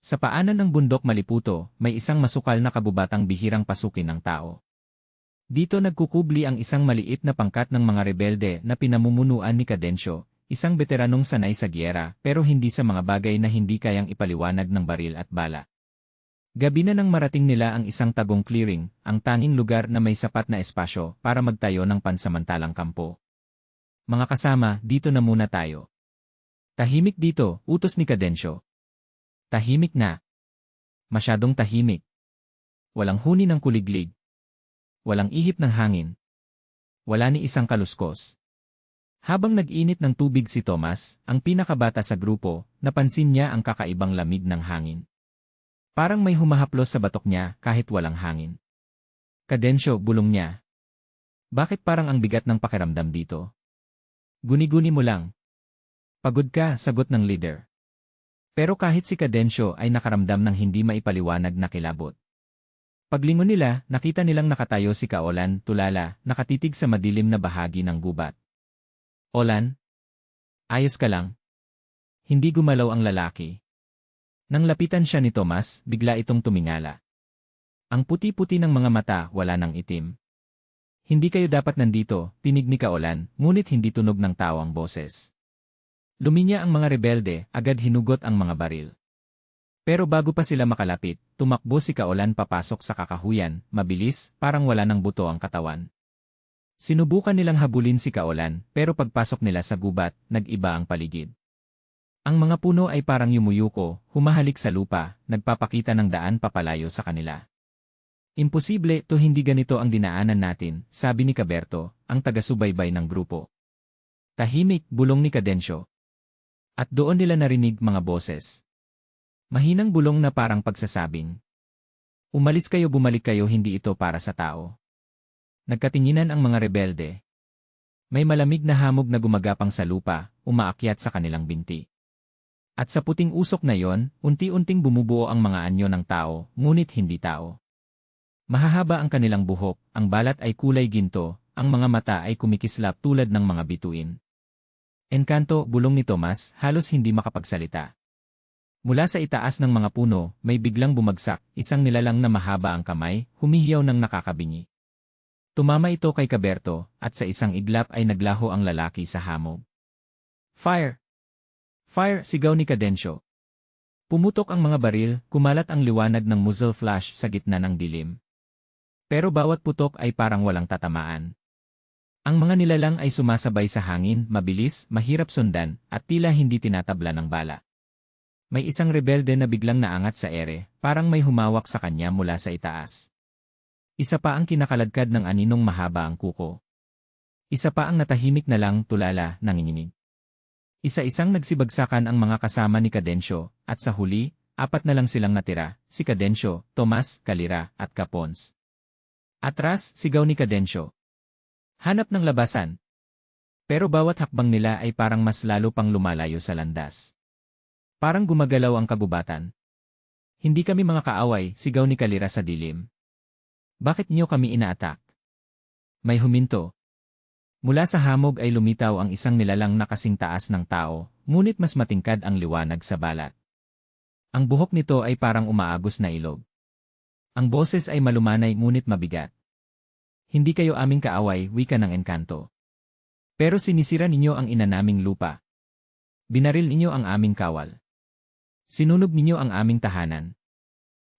Sa paanan ng bundok Maliputo, may isang masukal na kabubatang bihirang pasukin ng tao. Dito nagkukubli ang isang maliit na pangkat ng mga rebelde na pinamumunuan ni Cadencio, isang veteranong sanay sa giyera pero hindi sa mga bagay na hindi kayang ipaliwanag ng baril at bala. Gabi na nang marating nila ang isang tagong clearing, ang tanging lugar na may sapat na espasyo para magtayo ng pansamantalang kampo. Mga kasama, dito na muna tayo. Tahimik dito, utos ni Cadencio. Tahimik na. Masyadong tahimik. Walang huni ng kuliglig. Walang ihip ng hangin. Wala ni isang kaluskos. Habang nag-init ng tubig si Tomas, ang pinakabata sa grupo, napansin niya ang kakaibang lamig ng hangin. Parang may humahaplos sa batok niya kahit walang hangin. Cadencio, bulong niya. Bakit parang ang bigat ng pakiramdam dito? Guni-guni mo lang. Pagod ka, sagot ng leader. Pero kahit si Cadencio ay nakaramdam ng hindi maipaliwanag na kilabot. Paglingon nila, nakita nilang nakatayo si Kaolan, tulala, nakatitig sa madilim na bahagi ng gubat. Olan? Ayos ka lang? Hindi gumalaw ang lalaki. Nang lapitan siya ni Tomas, bigla itong tumingala. Ang puti-puti ng mga mata, wala ng itim. Hindi kayo dapat nandito, tinig ni Kaolan, ngunit hindi tunog ng tao ang boses. Luminya ang mga rebelde, agad hinugot ang mga baril. Pero bago pa sila makalapit, tumakbo si Kaolan papasok sa kakahuyan, mabilis, parang wala ng buto ang katawan. Sinubukan nilang habulin si Kaolan, pero pagpasok nila sa gubat, nag-iba ang paligid. Ang mga puno ay parang yumuyuko, humahalik sa lupa, nagpapakita ng daan papalayo sa kanila. Imposible to, hindi ganito ang dinaanan natin, sabi ni Caberto, ang taga-subaybay ng grupo. Tahimik, bulong ni Cadencio. At doon nila narinig mga boses. Mahinang bulong na parang pagsasabing. Umalis kayo, bumalik kayo, hindi ito para sa tao. Nagkatinginan ang mga rebelde. May malamig na hamog na gumagapang sa lupa, umaakyat sa kanilang binti. At sa puting usok na yon, unti-unting bumubuo ang mga anyo ng tao, ngunit hindi tao. Mahahaba ang kanilang buhok, ang balat ay kulay ginto, ang mga mata ay kumikislap tulad ng mga bituin. Enkanto, bulong ni Tomas, halos hindi makapagsalita. Mula sa itaas ng mga puno, may biglang bumagsak, isang nilalang na mahaba ang kamay, humihiyaw ng nakakabingi. Tumama ito kay Caberto, at sa isang iglap ay naglaho ang lalaki sa hamog. Fire! Fire! Sigaw ni Cadencio. Pumutok ang mga baril, kumalat ang liwanag ng muzzle flash sa gitna ng dilim. Pero bawat putok ay parang walang tatamaan. Ang mga nilalang ay sumasabay sa hangin, mabilis, mahirap sundan, at tila hindi tinatabla ng bala. May isang rebelde na biglang naangat sa ere, parang may humawak sa kanya mula sa itaas. Isa pa ang kinakaladkad ng aninong mahaba ang kuko. Isa pa ang natahimik na lang, tulala, nanginginig. Isa-isang nagsibagsakan ang mga kasama ni Cadencio, at sa huli, 4 na lang silang natira, si Cadencio, Tomas, Calira, at Capons. Atras, sigaw ni Cadencio. Hanap ng labasan. Pero bawat hakbang nila ay parang mas lalo pang lumalayo sa landas. Parang gumagalaw ang kagubatan. Hindi kami mga kaaway, sigaw ni Calira sa dilim. Bakit niyo kami inaatak? May huminto. Mula sa hamog ay lumitaw ang isang nilalang na kasing taas ng tao, ngunit mas matingkad ang liwanag sa balat. Ang buhok nito ay parang umaagos na ilog. Ang boses ay malumanay ngunit mabigat. Hindi kayo aming kaaway, wika ng Enkanto. Pero sinisira ninyo ang ina naming lupa. Binaril ninyo ang aming kawal. Sinunog ninyo ang aming tahanan.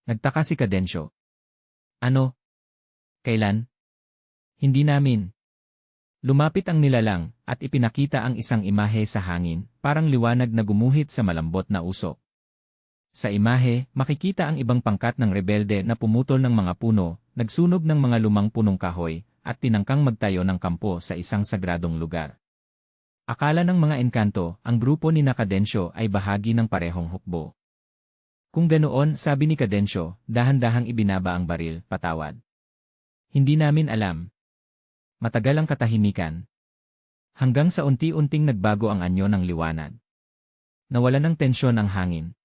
Nagtaka si Cadencio. Ano? Kailan? Hindi namin. Lumapit ang nilalang, at ipinakita ang isang imahe sa hangin, parang liwanag na gumuhit sa malambot na usok. Sa imahe, makikita ang ibang pangkat ng rebelde na pumutol ng mga puno, nagsunog ng mga lumang punong kahoy, at tinangkang magtayo ng kampo sa isang sagradong lugar. Akala ng mga Enkanto, ang grupo ni Cadencio ay bahagi ng parehong hukbo. Kung ganoon, sabi ni Cadencio, dahan-dahang ibinaba ang baril, patawad. Hindi namin alam. Matagal ang katahimikan. Hanggang sa unti-unting nagbago ang anyo ng liwanag. Nawalan ng tensyon ang hangin.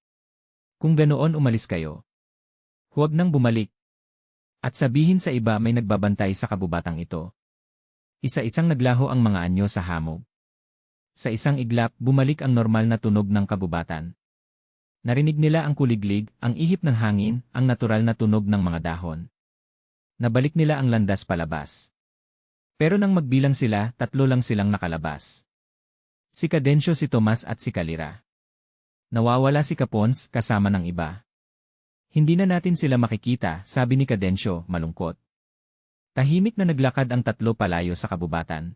Kung ganoon, umalis kayo. Huwag nang bumalik. At sabihin sa iba may nagbabantay sa kabubatang ito. Isa-isang naglaho ang mga anyo sa hamog. Sa isang iglap, bumalik ang normal na tunog ng kabubatan. Narinig nila ang kuliglig, ang ihip ng hangin, ang natural na tunog ng mga dahon. Nabalik nila ang landas palabas. Pero nang magbilang sila, 3 lang silang nakalabas. Si Cadencio, si Tomas at si Calira. Nawawala si Capons kasama ng iba. Hindi na natin sila makikita, sabi ni Cadencio, malungkot. Tahimik na naglakad ang 3 palayo sa kabubatan.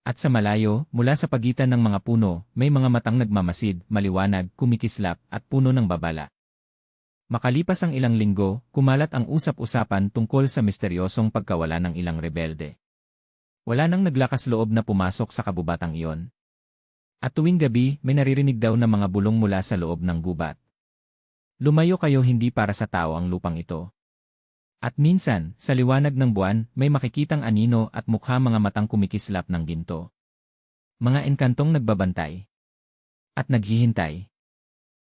At sa malayo, mula sa pagitan ng mga puno, may mga matang nagmamasid, maliwanag, kumikislap, at puno ng babala. Makalipas ang ilang linggo, kumalat ang usap-usapan tungkol sa misteryosong pagkawala ng ilang rebelde. Wala nang naglakas loob na pumasok sa kabubatang iyon. At tuwing gabi, may naririnig daw na mga bulong mula sa loob ng gubat. Lumayo kayo, hindi para sa tao ang lupang ito. At minsan, sa liwanag ng buwan, may makikitang anino at mukha, mga matang kumikislap ng ginto. Mga engkantong nagbabantay. At naghihintay.